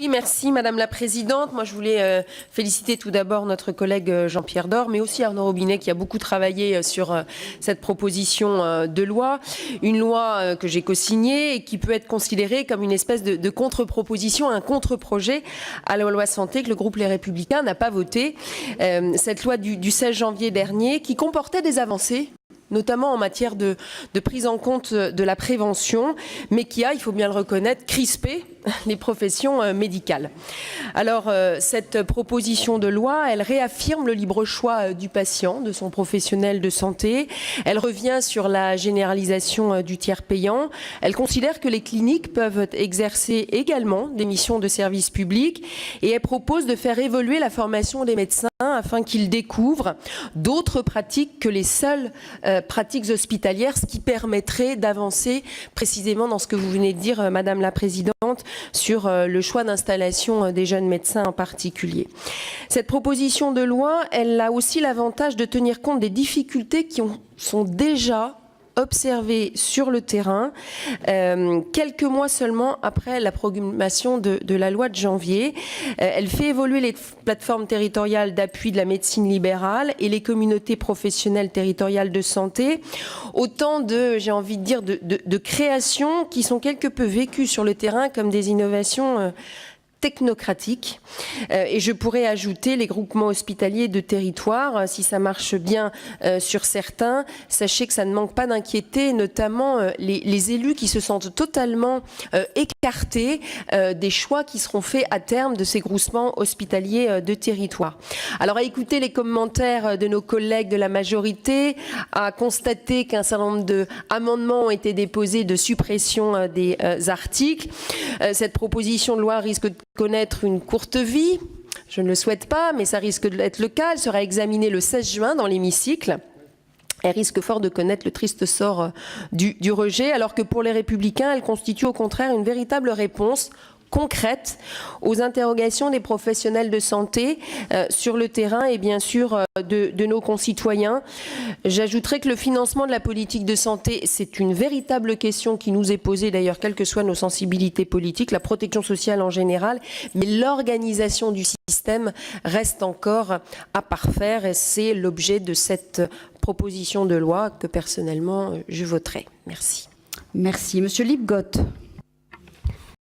Oui, merci Madame la Présidente. Moi, je voulais féliciter tout d'abord notre collègue Jean-Pierre Door, mais aussi Arnaud Robinet qui a beaucoup travaillé sur cette proposition de loi. Une loi que j'ai co-signée et qui peut être considérée comme une espèce de contre-proposition, un contre-projet à la loi santé que le groupe Les Républicains n'a pas voté. Cette loi du 16 janvier dernier qui comportait des avancées, notamment en matière de prise en compte de la prévention, mais qui a, il faut bien le reconnaître, crispé les professions médicales. Alors, cette proposition de loi, elle réaffirme le libre choix du patient, de son professionnel de santé. Elle revient sur la généralisation du tiers payant. Elle considère que les cliniques peuvent exercer également des missions de service public et elle propose de faire évoluer la formation des médecins afin qu'ils découvrent d'autres pratiques que les seules pratiques hospitalières, ce qui permettrait d'avancer précisément dans ce que vous venez de dire, Madame la Présidente, sur le choix d'installation des jeunes médecins en particulier. Cette proposition de loi, elle a aussi l'avantage de tenir compte des difficultés qui sont déjà observées sur le terrain quelques mois seulement après la promulgation de la loi de janvier. Elle fait évoluer les plateformes territoriales d'appui de la médecine libérale et les communautés professionnelles territoriales de santé. Autant de, j'ai envie de dire, de créations qui sont quelque peu vécues sur le terrain comme des innovations technocratique et je pourrais ajouter les groupements hospitaliers de territoire. Si ça marche bien sur certains, sachez que ça ne manque pas d'inquiéter notamment les élus qui se sentent totalement écartés des choix qui seront faits à terme de ces groupements hospitaliers de territoire. Alors à écouter les commentaires de nos collègues de la majorité, à constater qu'un certain nombre d'amendements ont été déposés de suppression des articles, cette proposition de loi risque de connaître une courte vie, je ne le souhaite pas, mais ça risque d'être le cas. Elle sera examinée le 16 juin dans l'hémicycle. Elle risque fort de connaître le triste sort du rejet, alors que pour les Républicains, elle constitue au contraire une véritable réponse concrète aux interrogations des professionnels de santé sur le terrain et bien sûr de nos concitoyens. J'ajouterai que le financement de la politique de santé, c'est une véritable question qui nous est posée d'ailleurs, quelles que soient nos sensibilités politiques, la protection sociale en général, mais l'organisation du système reste encore à parfaire et c'est l'objet de cette proposition de loi que personnellement je voterai. Merci. Merci. Monsieur Lippgott.